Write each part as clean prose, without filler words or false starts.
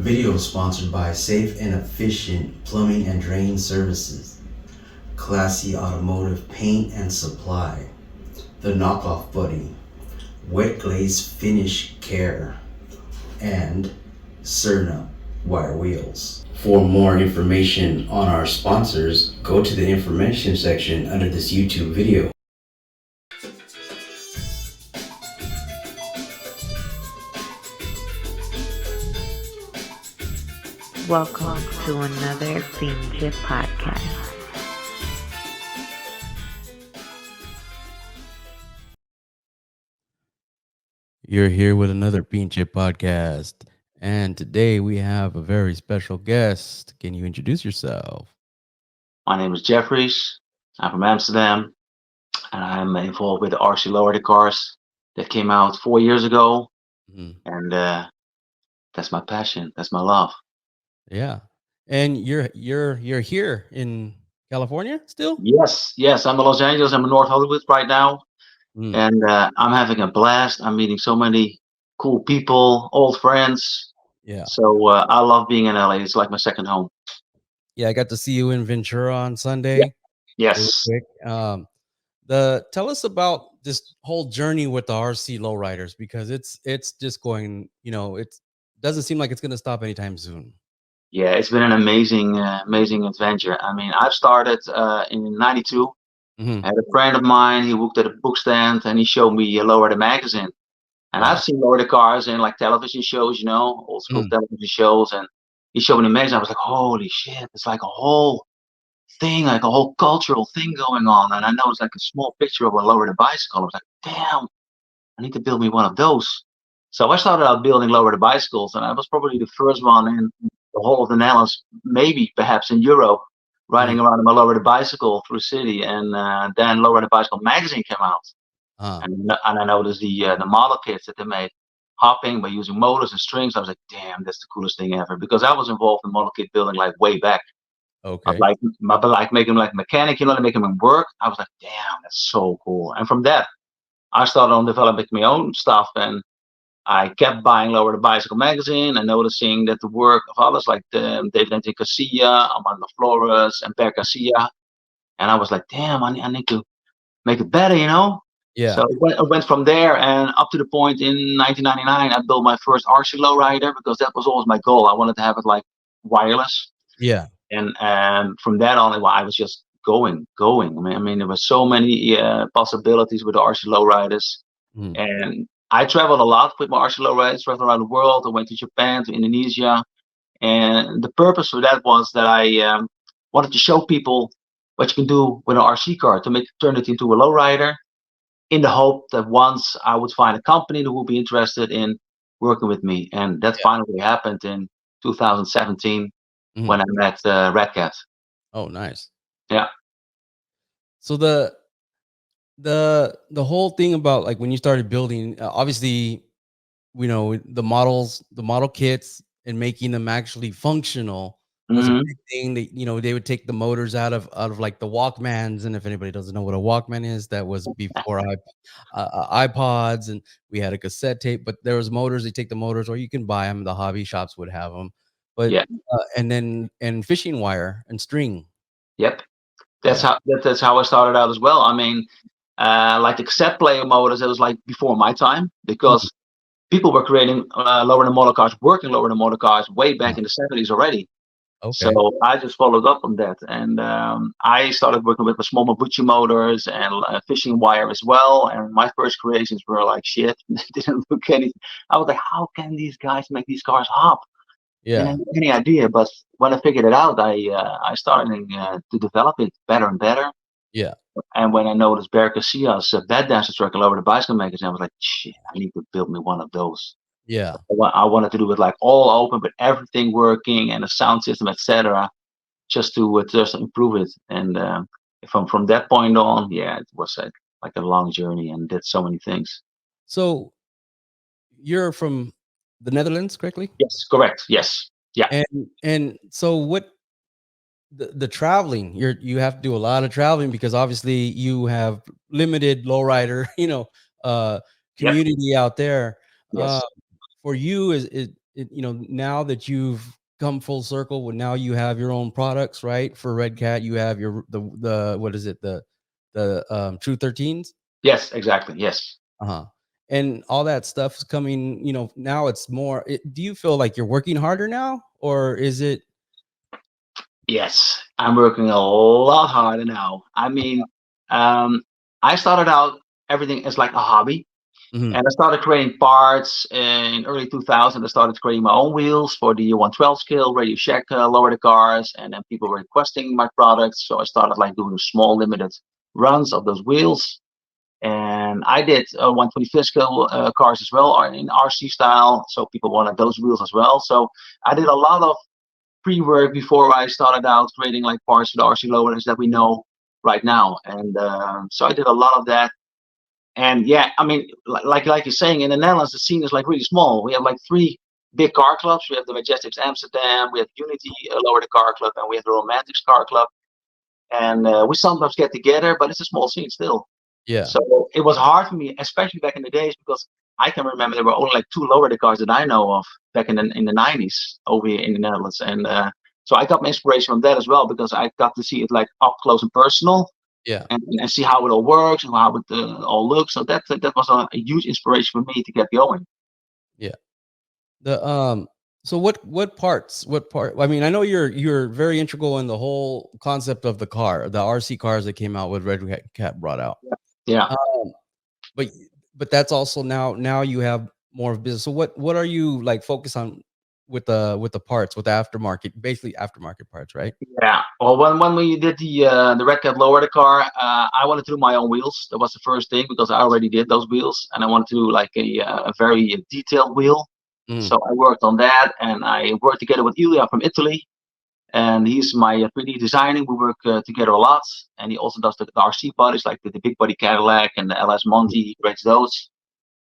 Video sponsored by Safe and Efficient Plumbing and Drain Services, Classy Automotive Paint and Supply, The Knockoff Buddy, Wet Glaze Finish Care, and Cerna Wire Wheels. For more information on our sponsors, go to the information section under this YouTube video. Welcome to another Pinche podcast. You're here with another Pinche podcast. And today we have a very special guest. Can you introduce yourself? My name is Jevries. I'm from Amsterdam, and I'm involved with the RC Lowrider cars that came out 4 years ago. Mhm. And that's my passion. That's my love. Yeah. And you're here in California still? Yes. I'm in Los Angeles. I'm in North Hollywood right now, Mm. and I'm having a blast. I'm meeting so many cool people, old friends. Yeah. So I love being in LA. It's like my second home. Yeah, I got to see you in Ventura on Yeah. Sunday. Real Yes. quick. Tell us about this whole journey with the RC Lowriders because it's just going, it doesn't seem like it's gonna stop anytime soon. Yeah, it's been an amazing adventure. I mean, I've started in '92. Hmm. I had a friend of mine, he worked at a book stand and he showed me Lowrider magazine. And Wow. I've seen Lowrider cars in like television shows, old school Mm. television shows. And he showed me the magazine. I was like, holy shit, it's like a whole thing, like a whole cultural thing going on. And I noticed like a small picture of a Lowrider bicycle. I was like, damn, I need to build me one of those. So I started out building Lowrider bicycles, and I was probably the first one in the whole of the Netherlands, maybe perhaps in Europe, Mm. riding around on my Lowrider bicycle through the city. And then Lowrider Bicycle magazine came out, Uh, and I noticed the model kits that they made, hopping by using motors and strings. I was like, damn, that's the coolest thing ever, because I was involved in model kit building like way back. But okay. like making like mechanic, to make them work. I was like, damn, that's so cool. And from that, I started on developing my own stuff, and I kept buying Lower the Bicycle magazine and noticing that the work of others like David Anthony Casilla, Armando Flores, and Per Casilla, and I was like, damn, I need to make it better. So Yeah. it went from there and up to the point in 1999, I built my first RC Lowrider, because that was always my goal. I wanted to have it like wireless, Yeah. and from that on, I was just going. I mean, there were so many possibilities with the RC Lowriders, Mm. and I traveled a lot with my RC Lowriders, traveled around the world. I went to Japan, to Indonesia, and the purpose for that was that I wanted to show people what you can do with an RC car to turn it into a lowrider, in the hope that once I would find a company that would be interested in working with me. And that Yeah. finally happened in 2017 Mhm. when I met Red Cat. Oh, nice. Yeah. So the whole thing about like when you started building, obviously, the model kits and making them actually functional was a Hmm. big thing. They would take the motors out of like the Walkmans, and if anybody doesn't know what a Walkman is, that was before iPods, and we had a cassette tape. But there was motors. They take the motors, or you can buy them. The hobby shops would have them, but Yeah. and fishing wire and string. Yep. That's Yeah. how I started out as well. I mean, like the cassette player motors, it was like before my time, Mhm. because people were creating lower than model cars, working lower than model cars way Uh, back in the '70s already. So okay. I just followed up on that, and I started working with the small Mabuchi motors and fishing wire as well. And my first creations were like shit; they didn't look any. I was like, how can these guys make these cars hop? Didn't Yeah. have any idea. But when I figured it out, I started to develop it better and better. Yeah. And when I noticed Bear Casillas' bed dancer truck all over the bicycle magazine, I was like, shit, I need to build me one of those. Yeah. I wanted to do it like all open, but everything working and the sound system, etc., just improve it. And from that point on, yeah, it was like a long journey, and did so many things. So you're from the Netherlands, correctly? Yes, correct. Yes, yeah, And so what the traveling, you have to do a lot of traveling because obviously you have limited lowrider, uh yep, community out there. Uh yes. for you, is it now that you've come full circle, now you have your own products, right? For Red Cat, you have the what is it, the True 13s. Yes, exactly. Yes. Uh-huh. And all that stuff is coming, now it's more, do you feel like you're working harder now, or is it? Yes, I'm working a lot harder now. I mean, um, I started out everything as like a hobby, Mhm. and I started creating parts in early 2000. I started creating my own wheels for the 112 scale Radio Shack lower the cars, and then people were requesting my products. So I started like doing small limited runs of those wheels. And I did 125th scale cars as well in RC style. So people wanted those wheels as well. So I did a lot of pre-work before I started out creating like parts for the RC Lowriders that we know right now. And so I did a lot of that. And yeah, I mean, like you're saying, in the Netherlands, the scene is like really small. We have like three big car clubs. We have the Majestics Amsterdam, we have Unity Lower the Car Club, and we have the Romantics Car Club. And we sometimes get together, but it's a small scene still. Yeah. So it was hard for me, especially back in the days, because I can remember there were only like two Lowrider cars that I know of back in the 90s over here in the Netherlands, and so I got my inspiration from that as well, because I got to see it like up close and personal, Yeah. and see how it all works and how it all looks. So that was a huge inspiration for me to get going. Yeah. The so what part, I mean, I know you're very integral in the whole concept of the RC cars that came out with Red Cat brought out. Yeah. Um, but that's also now you have more of business. So what are you like focused on with the parts, with the aftermarket, basically aftermarket parts, right? Yeah. Well, when we did the Red Cat Lower the car, I wanted to do my own wheels. That was the first thing, because I already did those wheels, and I wanted to do like a very detailed wheel. Mm. So I worked on that, and I worked together with Ilya from Italy, and he's my 3D designing. We work together a lot, and he also does the RC bodies, like the big body Cadillac and the LS Monty. He creates those,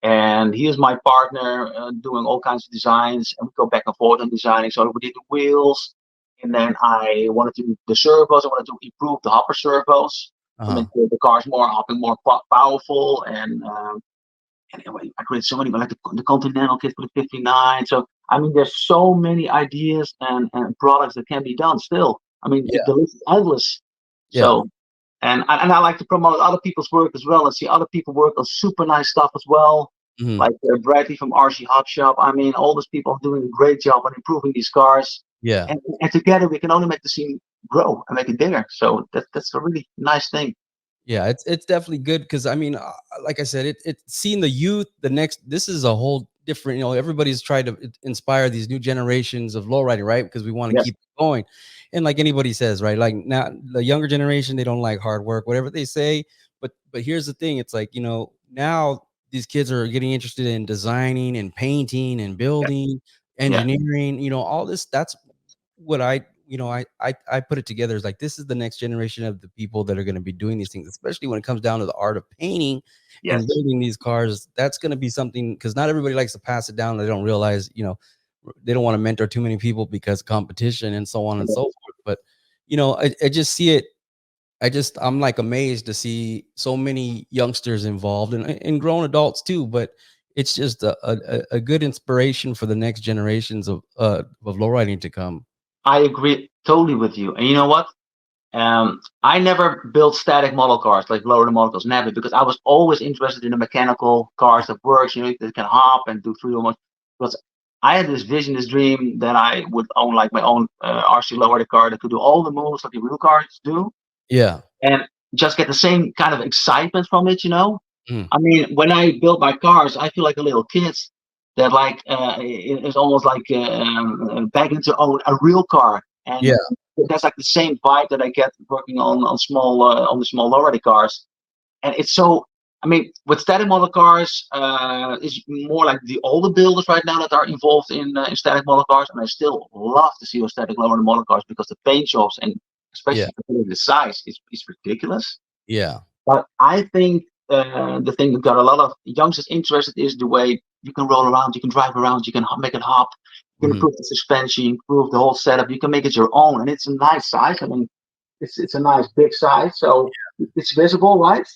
and he is my partner doing all kinds of designs, and we go back and forth on designing. So we did the wheels, and then I wanted to do the servos. I wanted to improve the hopper servos to make Uh-huh. the cars more hopping, more powerful, and anyway, I created so many, like the Continental kit for the 59. So I mean, there's so many ideas and products that can be done still. I mean, Yeah. the list is endless. Yeah. So and I like to promote other people's work as well, and see other people work on super nice stuff as well. Mhm. Like Bradley from RC Hot Shop. I mean, all these people are doing a great job on improving these cars, Yeah. and together we can only make the scene grow and make it bigger. So that's a really nice thing. Yeah, it's definitely good because I mean, like I said, it's seeing the youth. This is a whole different. Everybody's trying to inspire these new generations of lowriding, right? Because we want to Yes. keep going. And like anybody says, right? Like now, the younger generation, they don't like hard work, whatever they say. But here's the thing: it's like now these kids are getting interested in designing and painting and Yeah. building, Yeah. engineering. All this. That's what I put it together is like, this is the next generation of the people that are going to be doing these things, especially when it comes down to the art of painting and Yes. building these cars. That's going to be something, because not everybody likes to pass it down. They don't realize, they don't want to mentor too many people because competition and so on and so forth. But I just see it. I'm like amazed to see so many youngsters involved, and grown adults too. But it's just a good inspiration for the next generations of lowriding to come. I agree totally with you. And you know what? I never built static model cars, like lower the model cars, never, because I was always interested in the mechanical cars that works, that can hop and do 3 or more. Because I had this vision, this dream that I would own like my own RC lower the car that could do all the moves that the real cars do, Yeah. and just get the same kind of excitement from it. Mm. I mean, when I build my cars, I feel like a little kid that like is almost like back into own a real car, Yeah. and that's like the same vibe that I get working on the small lowrider cars. And it's so, I mean, with static model cars, is more like the older builders right now that are involved in static model cars, and I still love to see those static lower model cars, because the paint jobs, and Yeah. especially the size, is ridiculous. Yeah. But I think the thing that got a lot of youngsters interested is the way you can roll around, you can drive around, you can make it hop, you can Mhm. improve the suspension, improve the whole setup, you can make it your own, and it's a nice size. I mean, it's a nice big size, so it's visible, right?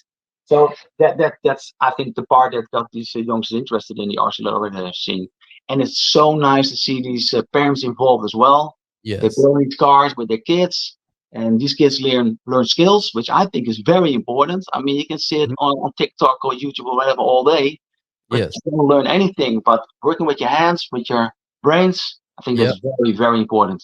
So that's I think the part that got these youngsters interested in the RC Lowrider scene. and it's so nice to see these parents involved as well. They Yes. build these cars with their kids, and these kids learn skills, which I think is very important. I mean, you can see it Mhm. on TikTok or YouTube or whatever all day, but Yes. you don't learn anything. But working with your hands, with your brains, I think Yep. that's very, very important.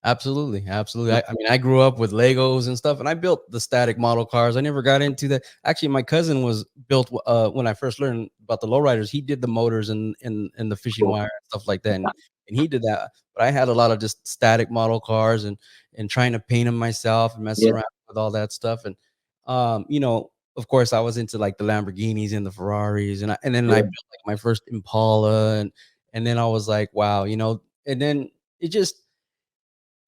Absolutely, absolutely. I mean, I grew up with Legos and stuff, and I built the static model cars. I never got into that. Actually, my cousin was built when I first learned about the lowriders. He did the motors and the fishing wire and stuff like that, and he did that. But I had a lot of just static model cars and trying to paint them myself and mess Yeah, around with all that stuff. And of course, I was into like the Lamborghinis and the Ferraris, and then I yeah, built like my first Impala, and then I was like, wow, and then it just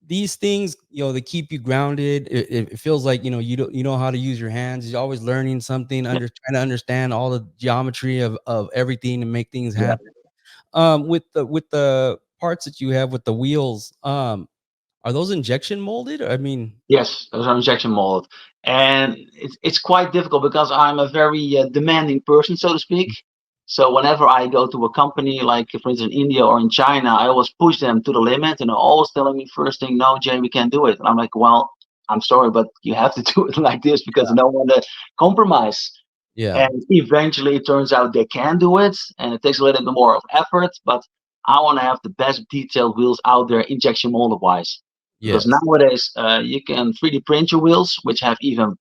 these things, they keep you grounded. It feels like you know how to use your hands. You're always learning something, yeah, trying to understand all the geometry of everything and make things yeah. happen. With the parts that you have with the wheels, are those injection molded? I mean, Yes, those are injection molded, and it's quite difficult because I'm a very demanding person, so to speak. So whenever I go to a company, like for instance in India or in China, I always push them to the limit, and they're always telling me first thing, "No, Jay, we can't do it." And I'm like, "Well, I'm sorry, but you have to do it like this because I don't want to compromise." yeah, And eventually, it turns out they can do it, and it takes a little bit more of effort. But I want to have the best detailed wheels out there, injection molded wise, because yes, nowadays you can 3D print your wheels, which have even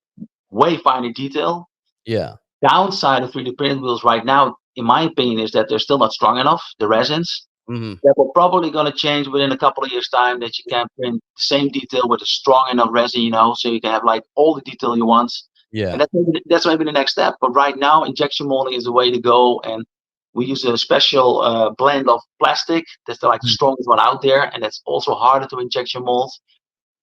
way finer detail. yeah, Downside of 3D print wheels right now, in my opinion, is that they're still not strong enough. The resins hmm, that will probably going to change within a couple of years' time. That you can print the same detail with a strong enough resin, so you can have like all the detail you want. And yeah, that's maybe the next step. But right now, injection molding is the way to go, and we use a special blend of plastic that's like the mm, strongest one out there, and it's also harder to injection mold.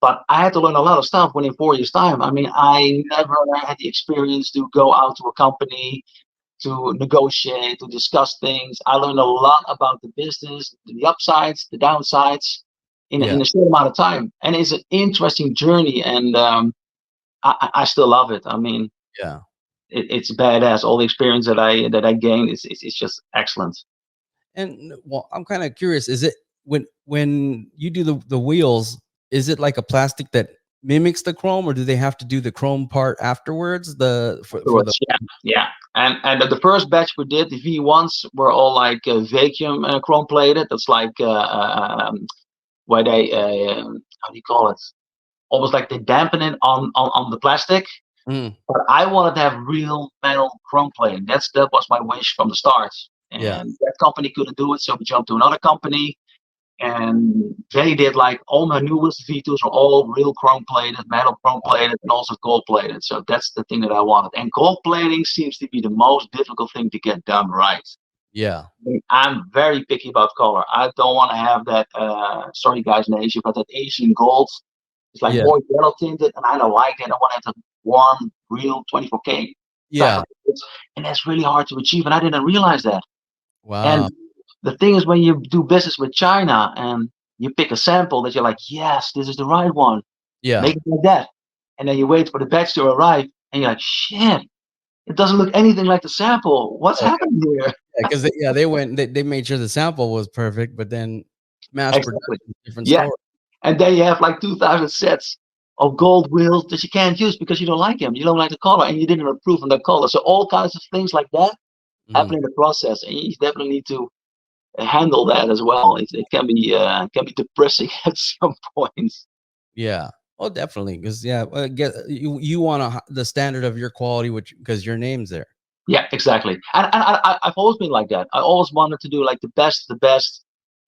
But I had to learn a lot of stuff within 4 years' time. I mean, I never had the experience to go out to a company to negotiate, to discuss things. I learned a lot about the business, the upsides, the downsides, yeah, in a short amount of time. And it's an interesting journey, and I still love it. I mean, yeah. it's badass. All the experience that I gained is just excellent. And well, I'm kind of curious. Is it when you do the wheels? Is it like a plastic that mimics the chrome, or do they have to do the chrome part afterwards? For the Afterwards, yeah, yeah. And the first batch we did, the V1s, were all like vacuum chrome plated. That's like where they how do you call it? Almost like they dampen it on the plastic. mm, But I wanted to have real metal chrome plating. That was my wish from the start. yeah, And that company couldn't do it, so we jumped to another company, and they did like all my newest V2s are all real chrome plated, metal chrome plated, and also gold plated. So that's the thing that I wanted. And gold plating seems to be the most difficult thing to get done right. yeah, I mean, I'm very picky about color. I don't want to have that. Sorry, guys, in Asia, but that Asian gold. It's like yeah, more yellow tinted, and I don't like it. I want to have that warm, real 24K type yeah. of things. And that's really hard to achieve, and I didn't realize that. Wow. And the thing is, when you do business with China and you pick a sample that you're like, yes, this is the right one, Yeah, make it like that. And then you wait for the batch to arrive, and you're like, shit, it doesn't look anything like the sample. What's oh, happening here? yeah. Because they made sure the sample was perfect, but then mass Exactly. production, different Yeah. story. And then you have like 2,000 sets of gold wheels that you can't use because you don't like them. You don't like the color, and you didn't approve on the color. So all kinds of things like that Mhm. happen in the process, and you definitely need to handle that as well. It can be depressing at some points. Yeah. Oh, definitely. Because yeah, get you want the standard of your quality, which because your name's there. Yeah, exactly. I've always been like that. I always wanted to do like the best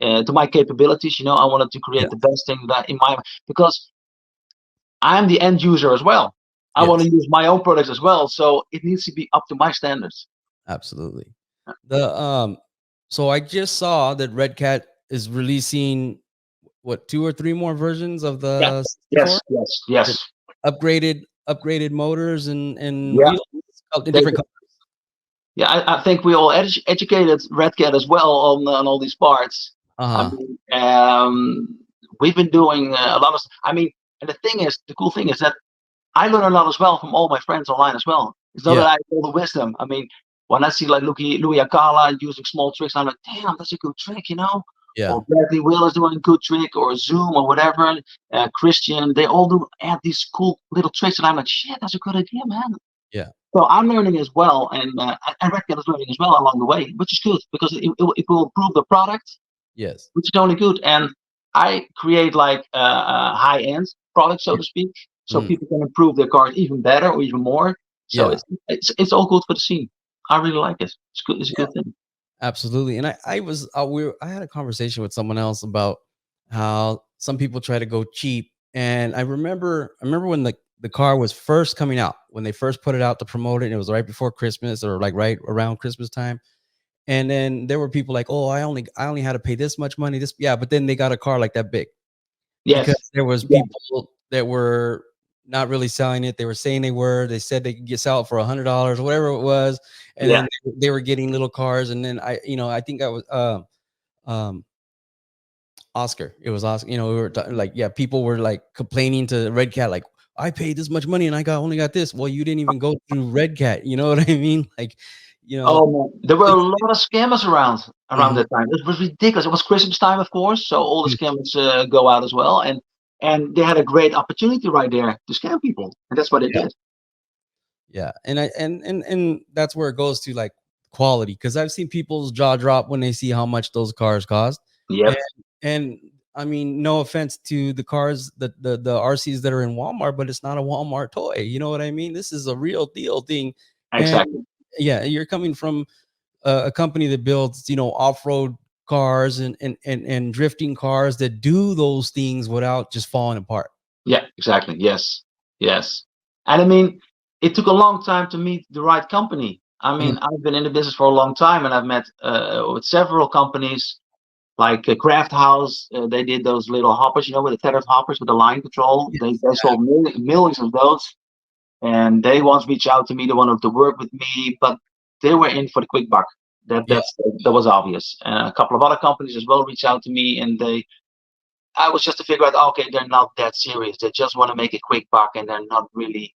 to my capabilities. I wanted to Yeah. create the best thing that in my because I'm the end user as well. I want Yes. to use my own products as well, so it needs to be up to my standards. Absolutely. The so I just saw that Red Cat is releasing what, 2 or 3 more versions of Yeah. the 64 Yes. Yes. with Yes. upgraded motors and Yeah. wheels in They, different colors. yeah. I think we all educated Red Cat as well on all these parts. I Uh-huh. mean, we've been doing a lot of. I mean, and the cool thing is that I learn a lot as well from all my friends online as well. It's not Yeah. that I have all the wisdom. I mean, when I see like Louis Akala using small tricks, I'm like, damn, that's a good trick, Yeah. Or Bradley Will is doing a good trick, or Zoom, or whatever. Christian, they all do add these cool little tricks, and I'm like, shit, that's a good idea, man. Yeah. So I'm learning as well, and Redcat is learning as well along the way, which is good because it will improve the product, Yes. which is only good. And I create like high end products, so to speak, so Mm. people can improve their cars even better or even more. So Yeah. it's all good for the scene. I really like it. It's good. It's a Yeah. good thing. Absolutely. And I had a conversation with someone else about how some people try to go cheap. And I remember when the car was first coming out, when they first put it out to promote it, and it was right before Christmas or like right around Christmas time. And then there were people like, "Oh, I only had to pay this much money." This, yeah, but then they got a car like that big because Yes. there was Yeah. people that were not really selling it. They were saying they were. They said they could get sell it for $100, whatever it was, and Yeah. then they were getting little cars. And then I think I was um Oscar. It was Oscar. We were like, yeah, people were like complaining to Red Cat, like, I paid this much money and I only got this. Well, you didn't even go through Red Cat. You know what I mean? Like, you know. Oh man, there were a lot of scammers around Mhm. that time. It was ridiculous. It was Christmas time, of course, so all the scammers go out as well, and they had a great opportunity right there to scam people, and that's what they Yeah. did. Yeah. And that's where it goes to like quality. Cause I've seen people's jaw drop when they see how much those cars cost. And Yep, and I mean, no offense to the cars, the RCs that are in Walmart, but it's not a Walmart toy. You know what I mean? This is a real deal thing. And exactly. yeah, you're coming from a company that builds, off-road cars and drifting cars that do those things without just falling apart. Yeah, exactly. Yes, yes. And I mean, it took a long time to meet the right company. I Mhm. mean, I've been in the business for a long time, and I've met with several companies like Craft House. They did those little hoppers, with the tethered hoppers with the line control. They Yeah. sold millions of those. And they once reached out to me. They wanted to work with me, but they were in for the quick buck. Yeah. That was obvious. A couple of other companies as well reached out to me, and I was just to figure out, okay, they're not that serious. They just want to make a quick buck, and they're not really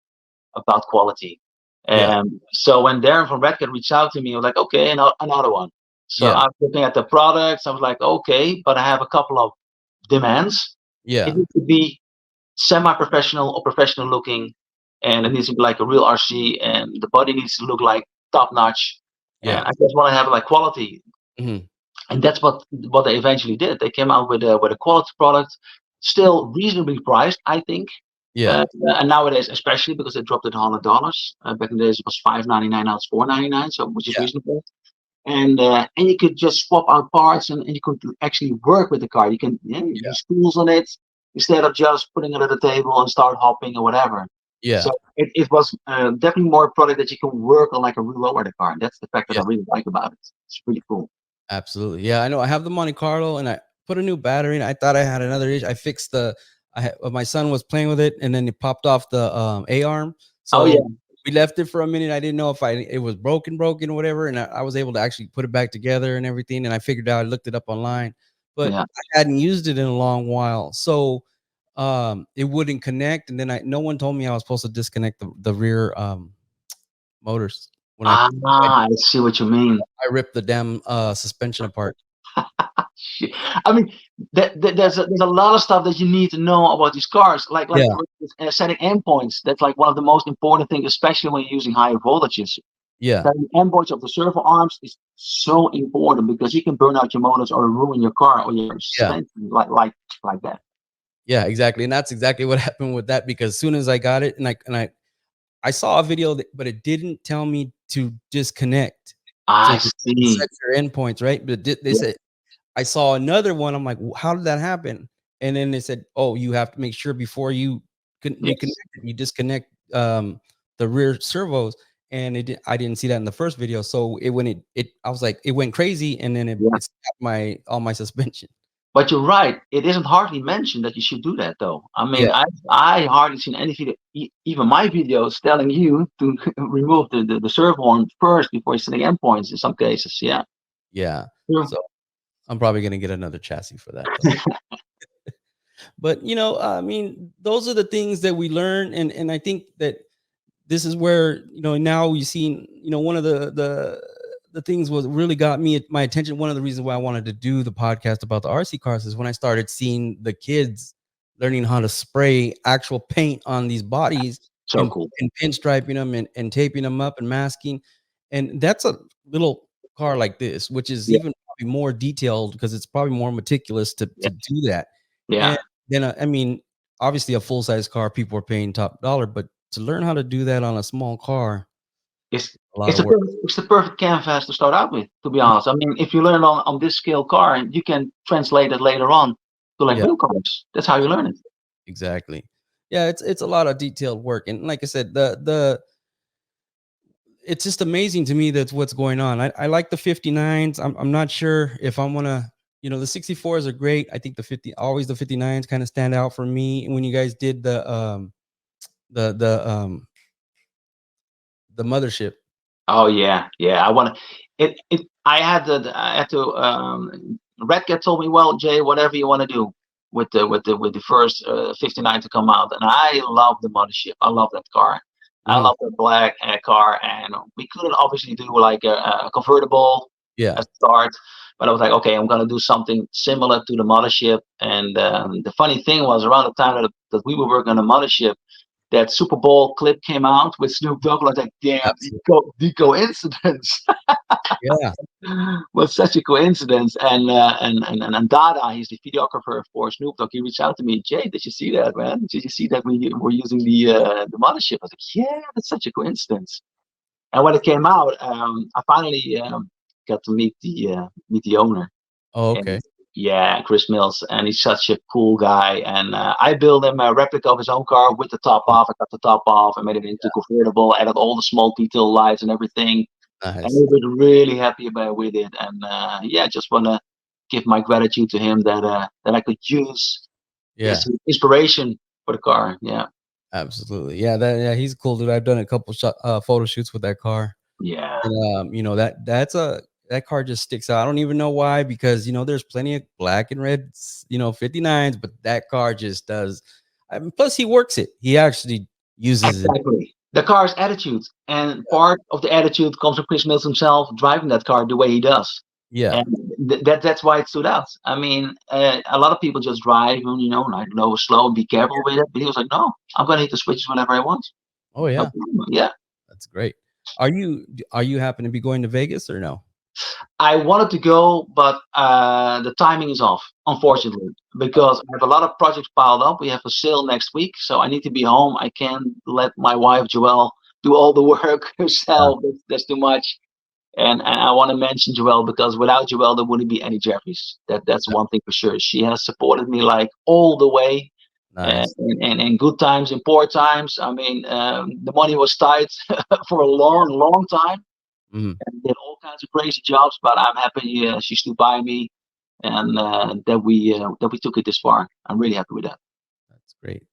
about quality. Yeah. So when Darren from Redcat reached out to me, I was like, okay, another one. So Yeah. I was looking at the products. I was like, okay, but I have a couple of demands. It Yeah. needs to be semi-professional or professional looking, and it needs to be like a real RC, and the body needs to look like top notch. And Yeah. I just want to have like quality, Mhm. and that's what they eventually did. They came out with a quality product, still reasonably priced, I think. Yeah. And nowadays, especially because they dropped it $100. Back in the days, it was $5.99. Now it's $4.99, so which is Yeah. reasonable. And you could just swap out parts, and you could actually work with the car. You can Yeah. use tools on it instead of just putting it at the table and start hopping or whatever. So Yeah. it was definitely more a product that you can work on like a real Lowrider car. And that's the fact that I Yeah. really like about it. It's really cool. Absolutely. Yeah, I know. I have the Monte Carlo, and I put a new battery in. I thought I had another issue. I fixed my son was playing with it, and then it popped off the A arm. Oh yeah, So we left it for a minute. I didn't know if it was broken or whatever, and I was able to actually put it back together and everything. And I figured out. I looked it up online, but yeah. I hadn't used it in a long while, so it wouldn't connect. And then no one told me I was supposed to disconnect the rear motors when I Ah, I see what you mean. I ripped the damn suspension apart. Shit. I mean, there's a lot of stuff that you need to know about these cars, like Yeah. for instance, setting endpoints. That's like one of the most important things, especially when you're using higher voltages. Yeah. Setting endpoints of the servo arms is so important because you can burn out your motors or ruin your car or your Yeah. suspension like that. Yeah, exactly. And that's exactly what happened with that, because as soon as I got it, and I saw a video but it didn't tell me to disconnect. So I you can see. set your endpoints, right? But they Yeah, said I saw another one. I'm like, how did that happen? And then they said, oh, you have to make sure before you can reconnect yes. it, you disconnect the rear servos. And I didn't see that in the first video. So I was like, it went crazy, and then Yeah. it stopped all my suspension. But you're right. It isn't hardly mentioned that you should do that, though. I mean, Yeah. I hardly seen any video, even my videos, telling you to remove the servo arm first before you're setting endpoints. In some cases, yeah. Yeah. True. So I'm probably gonna get another chassis for that though. But I mean, those are the things that we learn, and I think that this is where, now we've seen, one of the things was really got me my attention. One of the reasons why I wanted to do the podcast about the RC cars is when I started seeing the kids learning how to spray actual paint on these bodies, So and, cool. and pinstriping them, and taping them up and masking. And that's a little car like this, which is Yeah, even probably more detailed because it's probably more meticulous to yeah, do that. And yeah. then, I mean, obviously a full size car, people are paying top dollar, but to learn how to do that on a small car, It's a lot it's of a work. it's the perfect canvas to start out with. To be honest, I mean, if you learn on this scale car, you can translate it later on to like Yeah, real cars. That's how you learn it. exactly. Yeah, it's a lot of detailed work, and like I said, the it's just amazing to me that's what's going on. I like the 59s. I'm not sure if I'm gonna, the 64s are great. I think the 59s kind of stand out for me. And when you guys did the the um the mothership. Oh yeah, yeah. I want to. It. I had to. Redcat told me, well, Jay, whatever you want to do with the first 59 to come out, and I love the mothership. I love that car. I Mhm. love that black car, and we couldn't obviously do like a convertible Yeah, at start, but I was like, okay, I'm gonna do something similar to the mothership. And the funny thing was, around the time that we were working on the mothership, that Super Bowl clip came out with Snoop Dogg. I was like, damn, absolutely. the coincidence Yeah. was such a coincidence. And Dada, he's the videographer for Snoop Dogg. He reached out to me, Jay, did you see that, man? Did you see that we were using the mothership? I was like, yeah, that's such a coincidence. And when it came out, I finally got to meet the owner. Oh, And okay. yeah, Chris Mills, and he's such a cool guy. And I built him a replica of his own car with the top Oh, off. I got the top off. I made it into convertible. Added all the small detail lights and everything. And he nice. was really happy about with it. And yeah, just wanna give my gratitude to him that I could use Yeah. his inspiration for the car. Yeah, Absolutely. Yeah, he's a cool dude. I've done a couple photo shoots with that car. yeah, And, that car just sticks out. I don't even know why, because there's plenty of black and red, 59s, but that car just does. Plus, he works it. He actually uses it. exactly. The car's attitude, and part of the attitude comes from Chris Mills himself driving that car the way he does. Yeah. And that's why it stood out. I mean, a lot of people just drive, like low, slow, be careful with it. But he was like, no, I'm gonna hit the switches whenever I want. Oh No yeah, problem. Yeah, that's great. Are you happen to be going to Vegas or no? I wanted to go, but the timing is off, unfortunately, Oh, because I have a lot of projects piled up. We have a sale next week, so I need to be home. I can't let my wife Joelle do all the work yeah, herself. That's too much. And I want to mention Joelle because without Joelle, there wouldn't be any Jeffries. That's yeah. one thing for sure. She has supported me like all the way, Nice. and in good times, in poor times. I mean, the money was tight for a long, long time, Mhm. and did all kinds of crazy jobs. But I'm happy she stood by me, and that we took it this far. I'm really happy with that. That's great.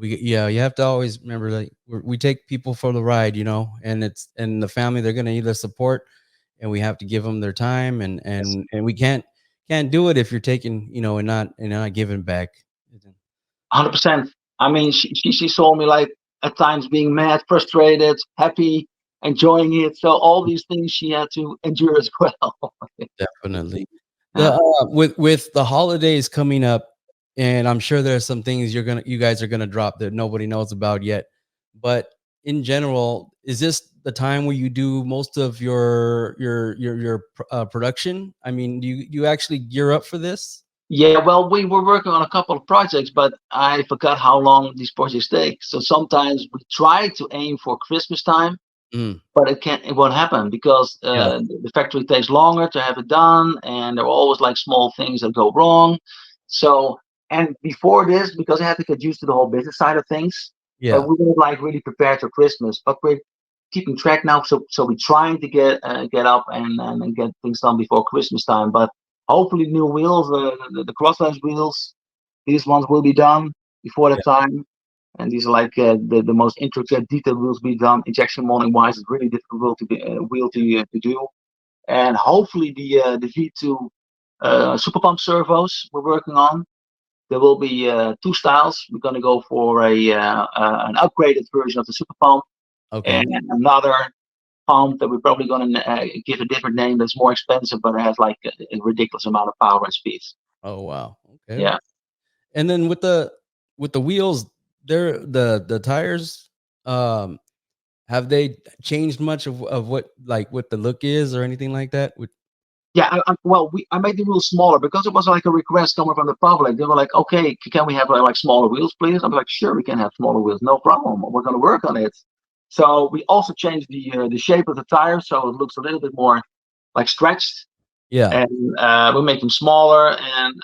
You have to always remember that we take people for the ride, and the family, they're gonna need the support, and we have to give them their time, and we can't do it if you're taking, and not giving back. 100%. I mean, she saw me like at times being mad, frustrated, happy, enjoying it. So all these things she had to endure as well. Definitely. Yeah. With the holidays coming up, and I'm sure there's some things you guys are gonna drop that nobody knows about yet. But in general, is this the time where you do most of your production? I mean, do you actually gear up for this? Yeah, well, we were working on a couple of projects, but I forgot how long these projects take. So sometimes we try to aim for Christmas time, Mm, but it won't happen because yeah, the factory takes longer to have it done, and there are always like small things that go wrong. So, and before this, because I had to get used to the whole business side of things, yeah, we weren't like really prepared for Christmas. But we're keeping track now, so we're trying to get up and get things done before Christmas time. But hopefully, new wheels, the Crosslands wheels, these ones will be done before that yeah, time. And these are like the most intricate detailed wheels be done. Injection molding wise, it's really difficult wheel to do. And hopefully the V2 super pump servos we're working on. There will be two styles. We're going to go for an upgraded version of the super pump, Okay. and another pump that we're probably going to give a different name that's more expensive, but it has like a ridiculous amount of power and speed. Oh wow. Okay. Yeah. And then with the wheels, they're the tires. Um, have they changed much of what like what the look is or anything like that? With Yeah, well, I made the wheels smaller because it was like a request coming from the public. They were like, "Okay, can we have like smaller wheels, please?" I'm like, "Sure, we can have smaller wheels, no problem. We're going to work on it." So we also changed the shape of the tire so it looks a little bit more like stretched, yeah, and we make them smaller, and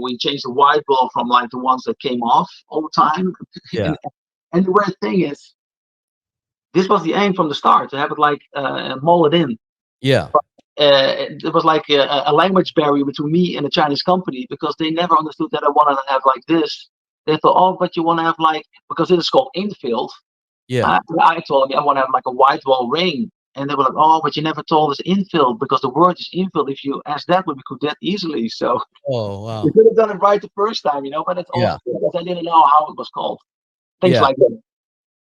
we changed the white ball from like the ones that came off all the time. yeah, and, and the weird thing is, this was the aim from the start to have it like molded in. yeah, It was like a language barrier between me and a Chinese company because they never understood that I wanted to have like this. They thought, oh, but you want to have like, because it is called infield. yeah. I told them I want to have like a white wall ring. And they were like, oh, but you never told us infield because the word is infield. If you ask that, we could that easily. So Oh we wow. could have done it right the first time, but it's Yeah, also because I didn't know how it was called. Things yeah. like that.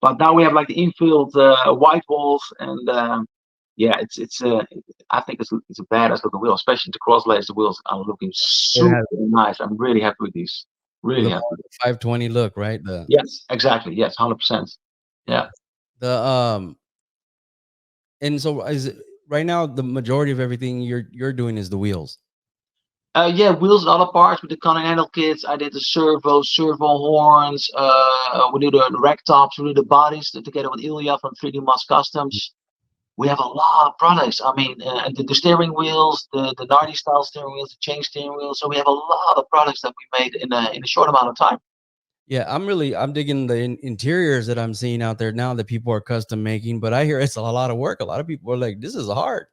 But now we have like the infield white walls, and yeah, I think it's a badass looking wheel, especially the cross layers. The wheels are looking It super has nice. I'm really happy with these. Really the happy. more 520 look, right? The Yes, exactly. Yes, 100%. yeah. Yeah. The and so is it right now the majority of everything you're doing is the wheels. Yeah, wheels and other parts with the Continental kits. I did the servo horns. We do the rack tops. We do the bodies together with Ilya from 3D Moss Customs. We have a lot of products. I mean, the steering wheels, the Nardi style steering wheels, the chain steering wheels. So we have a lot of products that we made in a short amount of time. Yeah, I'm digging the interiors that I'm seeing out there now that people are custom making, but I hear it's a lot of work. A lot of people are like, this is hard.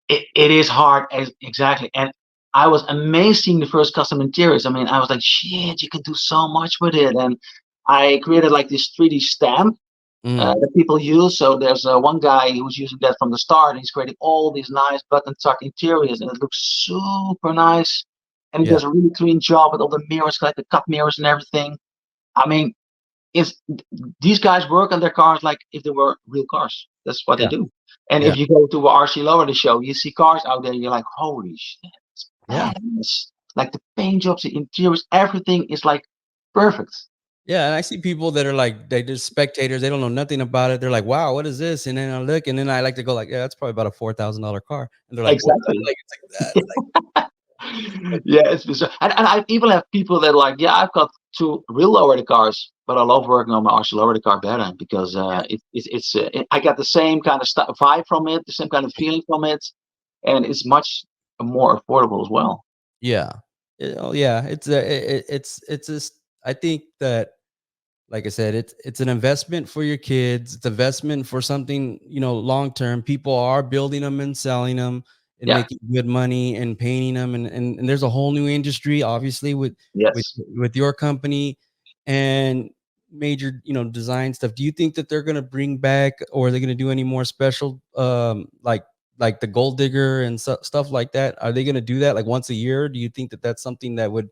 It is hard, exactly. And I was amazed seeing the first custom interiors. I mean, I was like, shit, you can do so much with it. And I created like this 3D stamp Mm, that people use. So there's one guy who's using that from the start. And he's creating all these nice button tuck interiors, and it looks super nice. And he yeah, does a really clean job with all the mirrors, like the cut mirrors and everything. I mean, it's these guys work on their cars like if they were real cars. That's what they yeah, do. And yeah, if you go to a RC Lowrider show, you see cars out there, you're like, holy shit, it's yeah. badass. Like the paint jobs, the interiors, everything is like perfect. Yeah, and I see people that are like they just spectators, they don't know nothing about it. They're like, "Wow, what is this?" And then I look, and then I like to go like, "Yeah, that's probably about a $4,000 car." And they're like, "What?" Exactly. Like it's like that. Like, Yeah, it's bizarre. And I even have people that are like, yeah, I've got two real Lowrider cars, but I love working on my RC Lowrider car better because I got the same kind of vibe from it, the same kind of feeling from it, and it's much more affordable as well. yeah, oh yeah, it's just I think that like I said, it's an investment for your kids. It's investment for something, long term. People are building them and selling them and Yeah. making good money and painting them. And there's a whole new industry, obviously, with Yes. with your company and major, design stuff. Do you think that they're gonna bring back or are they gonna do any more special like the gold digger and stuff like that? Are they gonna do that like once a year? Do you think that that's something that would,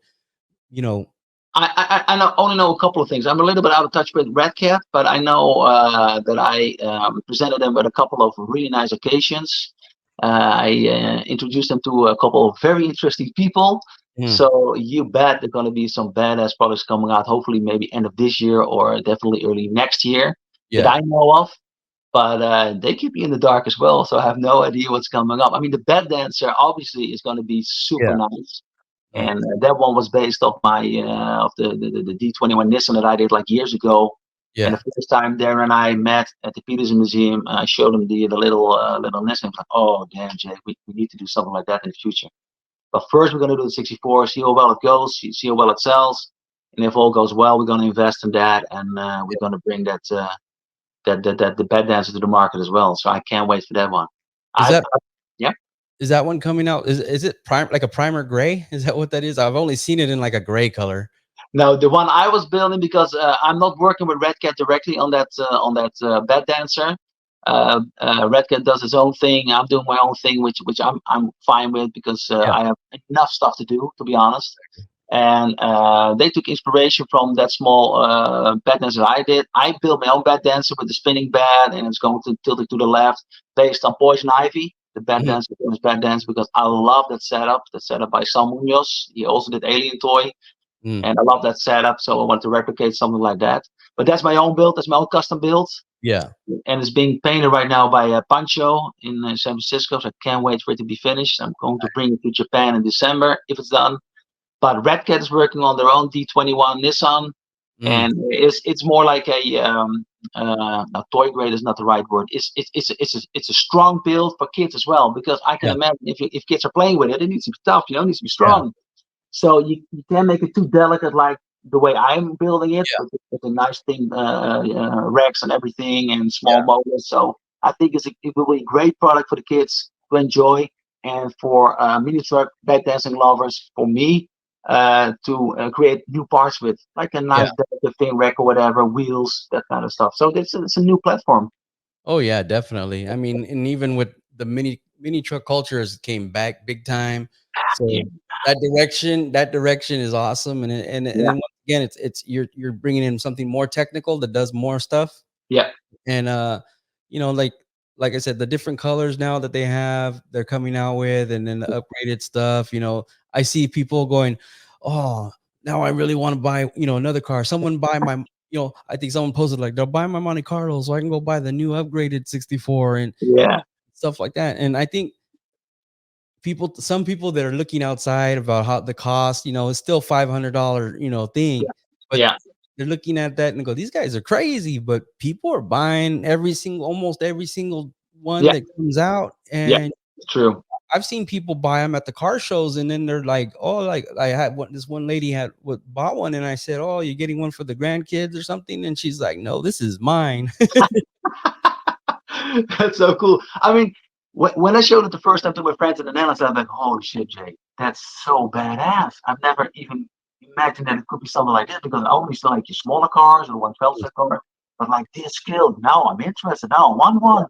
you know, I only know a couple of things. I'm a little bit out of touch with Red Cat, but I know that I presented them with a couple of really nice occasions. I introduced them to a couple of very interesting people. mm, So you bet there's going to be some badass products coming out. Hopefully, maybe end of this year or definitely early next year that yeah, I know of. But they keep me in the dark as well, so I have no idea what's coming up. I mean, the bed dancer obviously is going to be super yeah, nice, mm, and that one was based off my of the D21 Nissan that I did like years ago. And yeah. the first time Darren and I met at the Peterson Museum, I showed him the little Nissan. I was like, oh damn, Jay, we need to do something like that in the future. But first, we're going to do the 64, see how well it goes, see how well it sells, and if all goes well, we're going to invest in that, and we're going to bring that the bed dancer to the market as well. So I can't wait for that one. Is that Yeah. Is that one coming out? Is it prime like a primer gray? Is that what that is? I've only seen it in like a gray color. No, the one I was building because I'm not working with Red Cat directly on that bed dancer. Red Cat does his own thing. I'm doing my own thing, which I'm fine with because Yeah. I have enough stuff to do, to be honest. And they took inspiration from that small bed dancer I did. I built my own bed dancer with the spinning bed, and it's going to tilt it to the left, based on Poison Ivy, the bed Mhm. dancer, famous bed dance, because I love that setup. The setup by Sam Munoz. He also did Alien Toy, Mm. and I love that setup. So I want to replicate something like that. But that's my own build. That's my own custom build, Yeah. and it's being painted right now by Pancho in San Francisco. So I can't wait for it to be finished. I'm going to bring it to Japan in December if it's done. But Red Cat is working on their own D21 Nissan, Mm. and it's more like a toy grade is not the right word. It's a strong build for kids as well, because I can Yeah. imagine if kids are playing with it, it needs to be tough, it needs to be Yeah. strong. So you can't make it too delicate like the way I'm building it, Yeah. with a nice thing, racks and everything, and small Yeah. motors. So I think it will be a great product for the kids to enjoy, and for mini truck backdancing lovers, for me, to create new parts with, like a Yeah. nice delicate thing rack or whatever, wheels, that kind of stuff. So it's a new platform. Oh yeah, definitely. I mean, and even with the mini truck cultures came back big time. Yeah, So that direction is awesome. And yeah, then once again, it's you're bringing in something more technical that does more stuff. yeah, And like I said, the different colors now that they have, they're coming out with, and then the upgraded stuff. I see people going, "Oh, now I really want to buy, another car. Someone buy my, I think someone posted like they'll buy my Monte Carlo so I can go buy the new upgraded 64 and yeah, stuff like that." And I think some people that are looking outside about how the cost, it's still $500, thing, but yeah, they're looking at that and go, these guys are crazy, but people are buying almost every single one yeah, that comes out. yeah. And True. I've seen people buy them at the car shows, and then they're like, oh, like this one lady bought one, and I said, oh, you're getting one for the grandkids or something, and she's like, no, this is mine. That's so cool. I mean, when I showed it the first time to my friends in the Netherlands, I'm like, holy shit, Jay, that's so badass. I've never even imagined that it could be something like this, because I only saw like your smaller cars or 112 car, but like this scale, now I'm interested. Now I want one.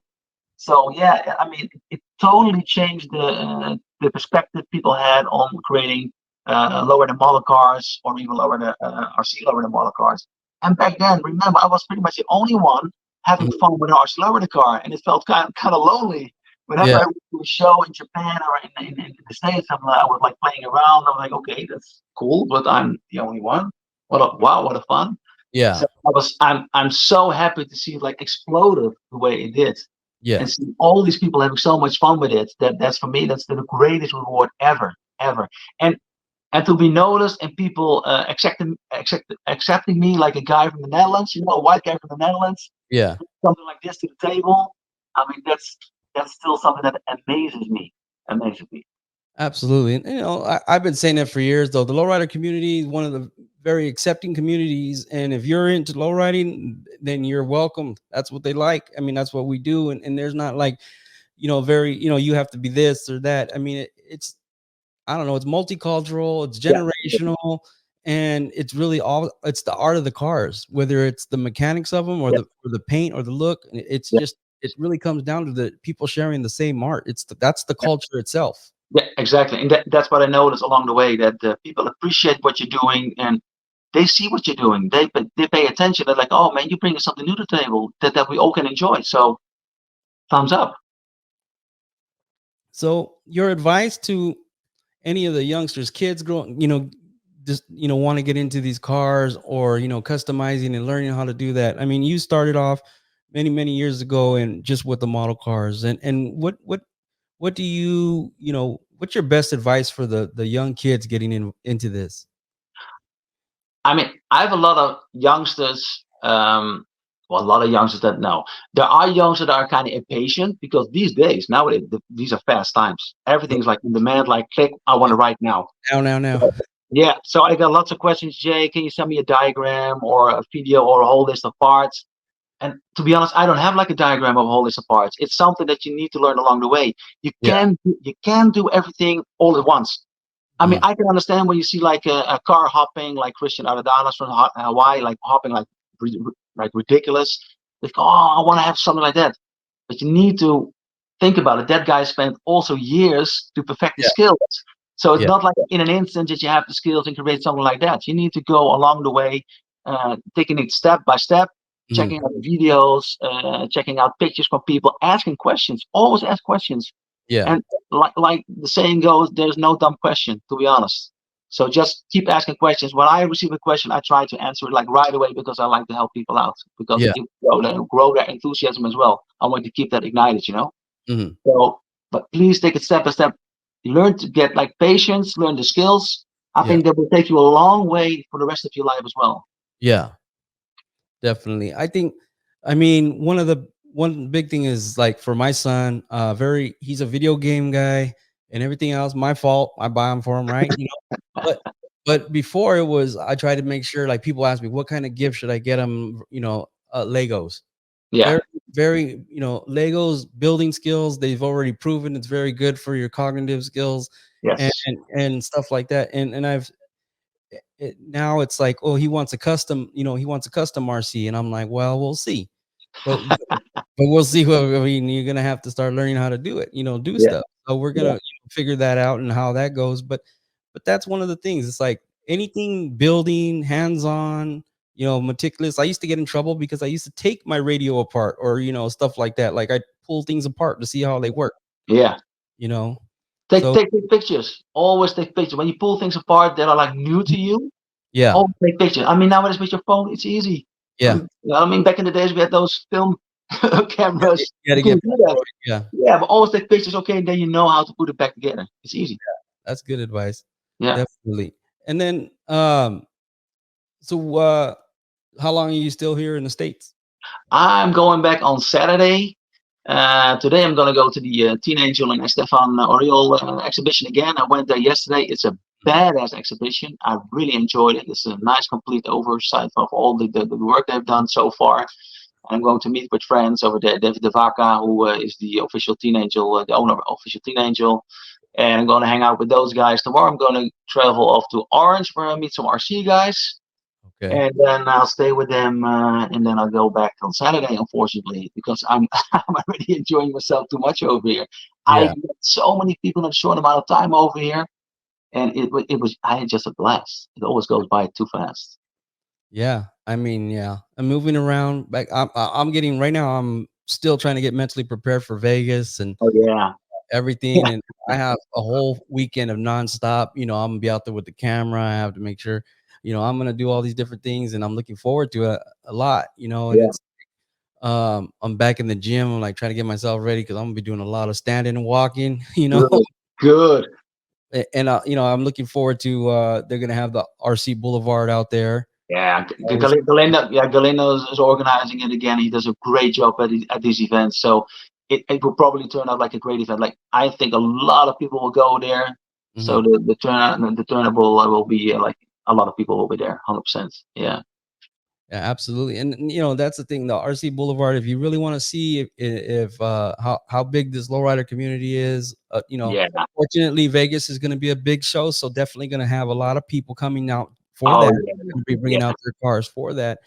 So yeah, I mean, it totally changed the perspective people had on creating lower than model cars, or even lower than RC lower than model cars. And back then, remember, I was pretty much the only one having Mhm. fun with an RC lower the car, and it felt kind of lonely. Whenever Yeah, I went to a show in Japan or in the States, I was like playing around. I was like, okay, that's cool, but I'm the only one. Wow, what a fun! yeah, So I'm so happy to see it like exploded the way it did, yeah. and see all these people having so much fun with it. That's for me, that's the greatest reward ever, ever. And to be noticed, and people accepting me like a guy from the Netherlands, a white guy from the Netherlands, Yeah. something like this to the table. I mean, that's still something that amazes me. Amazes me. Absolutely. And I've been saying that for years though. The lowrider community is one of the very accepting communities. And if you're into lowriding, then you're welcome. That's what they like. I mean, that's what we do. And there's not like, very, you have to be this or that. I mean, it's I don't know, it's multicultural, it's Yeah, generational, and it's really it's the art of the cars, whether it's the mechanics of them or yeah, the paint or the look. It's yeah. just it really comes down to the people sharing the same art. That's the culture itself. Yeah, exactly. And that's what I noticed along the way, that people appreciate what you're doing, and they see what you're doing. They pay attention. They're like, oh man, you're bringing something new to the table that we all can enjoy. So thumbs up. So, your advice to any of the youngsters, kids growing, just want to get into these cars, or customizing and learning how to do that. I mean, you started off many years ago, and just with the model cars, and what do what's your best advice for the young kids getting into this? I mean, I have a lot of youngsters. Well, a lot of youngsters that know. There are youngsters that are kind of impatient, because these days, nowadays, these are fast times. Yep. Everything's like in demand, like click, I want Yeah. it right now. Now. So, yeah. So I got lots of questions. Jay, can you send me a diagram or a video or a whole list of parts? And to be honest, I don't have like a diagram of a whole list of parts. It's something that you need to learn along the way. Yeah. You can't do everything all at once. I mean, Mm. I can understand when you see like a car hopping, like Christian Aradanas from Hawaii, like hopping like ridiculous. Like, oh, I want to have something like that. But you need to think about it. That guy spent also years to perfect his Yeah. skills. So it's Yeah. not like in an instant that you have the skills and create something like that. You need to go along the way, taking it step by step, Mhm. checking out videos, checking out pictures from people, asking questions. Always ask questions. Yeah. And like the saying goes, there's no dumb question, to be honest. So just keep asking questions. When I receive a question, I try to answer it like right away because I like to help people out because Yeah. it grow their enthusiasm as well. I want to keep that ignited. Mhm. So, but please take it step by step. Learn to get like patience, learn the skills. I Yeah. think that will take you a long way for the rest of your life as well. Yeah. Definitely. I mean, one big thing is like for my son, he's a video game guy and everything else. My fault. I buy them for him, right? But before it was, I tried to make sure like people ask me what kind of gift should I get him, Legos. Yeah. Very, very, Legos building skills. They've already proven it's very good for your cognitive skills and Yes. stuff like that. And now it's like, oh, he wants a custom RC, and I'm like, well, we'll see, but we'll see. I mean, you're gonna have to start learning how to do it, do Yeah. stuff. So we're Yeah. gonna figure that out and how that goes. But that's one of the things. It's like anything building, hands-on, meticulous. I used to get in trouble because I used to take my radio apart or stuff like that. Like I pull things apart to see how they work. Yeah. You know, Take, so take take pictures. Always take pictures. When you pull things apart that are like new to you, yeah, always take pictures. I mean, nowadays with your phone, it's easy. yeah, I mean, back in the days we had those film you cameras. got You to get couldn't do that. Polaroid. Yeah, Yeah, but always take pictures. Okay, then you know how to put it back together. It's easy. that's good advice. Yeah. Definitely. And then, so how long are you still here in the States? I'm going back on Saturday. Today I'm going to go to the Teenage and Stefan Oriol exhibition again. I went there yesterday. It's a badass exhibition. I really enjoyed it. It's a nice, complete oversight of all the work they've done so far. I'm going to meet with friends over there. David De Vaca, who is the official Teen Angel, the owner of official Teen Angel. And I'm going to hang out with those guys. Tomorrow I'm going to travel off to Orange where I meet some RC guys. Okay. And then I'll stay with them, and then I'll go back on Saturday, unfortunately, because I'm I'm already enjoying myself too much over here. I Yeah. met so many people in a short amount of time over here, and it was I had just a blast. It always goes by too fast. Yeah. I mean, yeah. I'm moving around. Like I'm getting right now. I'm still trying to get mentally prepared for Vegas and Oh yeah, everything. And I have a whole weekend of nonstop. I'm gonna be out there with the camera. I have to make sure, I'm gonna do all these different things, and I'm looking forward to it a lot. And yeah, it's I'm back in the gym. I'm like trying to get myself ready because I'm gonna be doing a lot of standing and walking. good, good. And I'm looking forward to they're gonna have the RC Boulevard out there. Yeah, Always, Galeno is organizing it again. He does a great job at these events. So it will probably turn out like a great event. Like I think a lot of people will go there. So mhm. the turnout will be like a lot of people will be there. 100%. Yeah. Yeah, absolutely. And that's the thing, the RC Boulevard. If you really want to see if how big this lowrider community is, Yeah. fortunately Vegas is going to be a big show, so definitely going to have a lot of people coming out for Oh that. yeah. Going to be bringing Yeah. out their cars for that.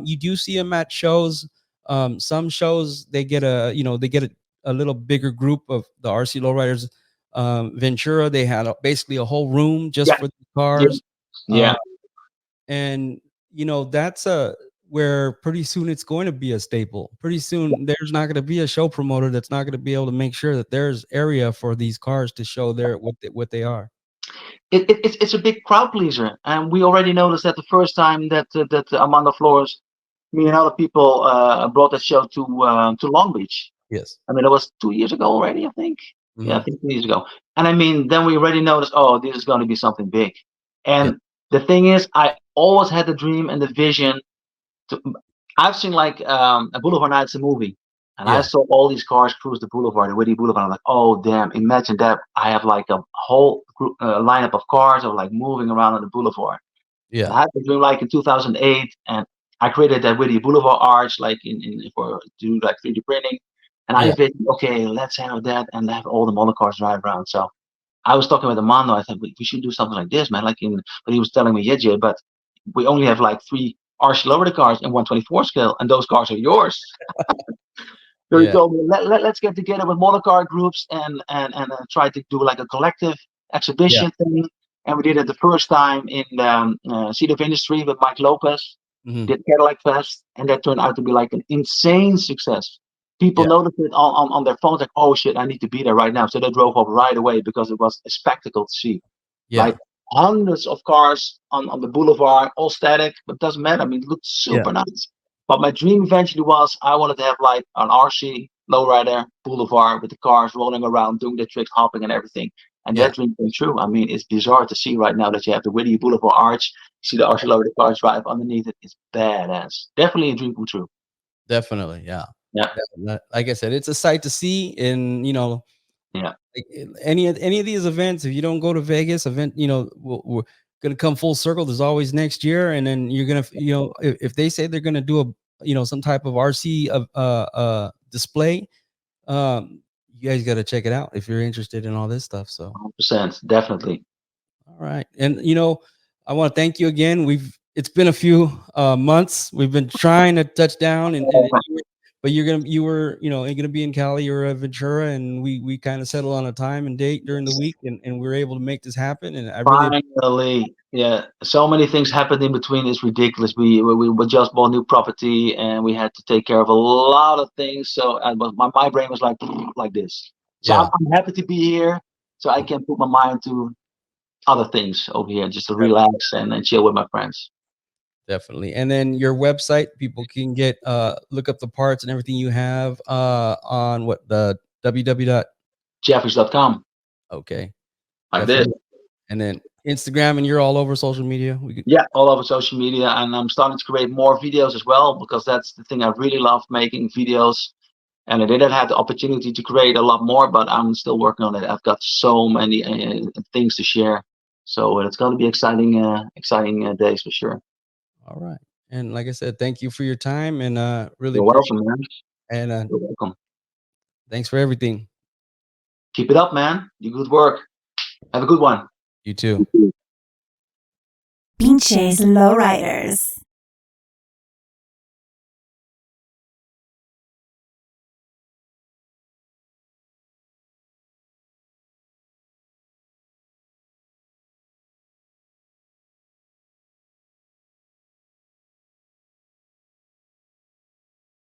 You do see them at shows. Some shows they get a little bigger group of the RC lowriders. Ventura, they had basically a whole room just Yeah. for the Yeah. cars. Uh, Yeah. and that's where pretty soon it's going to be a staple. Pretty soon there's not going to be a show promoter that's not going to be able to make sure that there's area for these cars to show their what they are. It's a big crowd pleaser, and we already noticed that the first time that Amanda Flores, me and other people brought that show to Long Beach. Yes. I mean, it was 2 years ago already, I think. Yeah, I Hmm. think 2 years ago. And I mean, then we already noticed, oh, this is going to be something big. Yeah. And the thing is, I always had the dream and the vision to. I've seen like a Boulevard Nights a movie, and I Yeah. saw all these cars cruise the boulevard, the Whitty Boulevard. I'm like, oh damn! Imagine that. I have like a whole lineup of cars of like moving around on the boulevard. And Yeah. I had the dream like in 2008, and I created that Whitty Boulevard arch like in for to do like 3D printing. And I Yeah. envisioned, okay, let's have that and have all the model cars drive around. So I was talking with Amando. I said we should do something like this, man. But he was telling me, yeah, Jay, but we only have like three RC Lowrider cars in 124 scale, and those cars are yours. So he Yeah. told me, let's get together with model car groups and try to do like a collective. exhibition thing, and we did it the first time in Seed of Industry with Mike Lopez. Mhm. Did Cadillac Fest, and that turned out to be like an insane success. People Yeah. noticed it on their phones, like, oh shit, I need to be there right now. So they drove up right away because it was a spectacle to see. Yeah. Like hundreds of cars on the boulevard, all static, but it doesn't matter. I mean, it looked super nice. But my dream eventually was I wanted to have like an RC Lowrider boulevard with the cars rolling around, doing the tricks, hopping and everything. And Yeah. that dream came true. I mean, it's bizarre to see right now that you have the Whittier Boulevard arch, you see the RC Lowrider cars drive underneath it. It's badass. Definitely a dream come true. Definitely. Yeah. Yeah. Like I said, it's a sight to see, and Yeah. like any of these events, if you don't go to Vegas event, we're gonna come full circle. There's always next year, and then you're gonna, if they say they're gonna do some type of RC display, you guys got to check it out if you're interested in all this stuff. So 100%, definitely. all right, and I want to thank you again. It's been a few months. We've been trying to touch down, but you were gonna be in Cali or Ventura, and we kind of settled on a time and date during the week, and we were able to make this happen. And I really Finally, yeah. So many things happened in between. It's ridiculous. We just bought new property, and we had to take care of a lot of things. So my brain was like this. So Yeah. I'm happy to be here, so I can put my mind to other things over here, just to relax and chill with my friends. Definitely. And then your website, people can get look up the parts and everything you have on what, the www. Jevries.com. Okay. Like this. And then Instagram, and you're all over social media. Yeah, all over social media, and I'm starting to create more videos as well, because that's the thing I really love, making videos. And I didn't have the opportunity to create a lot more, but I'm still working on it. I've got so many things to share, so it's going to be exciting days for sure. All right. And like I said, thank you for your time, and really You're appreciate welcome, man. it. And You're welcome. thanks for everything. Keep it up, man. You good work. Have a good one. You too. Pinches Lowriders.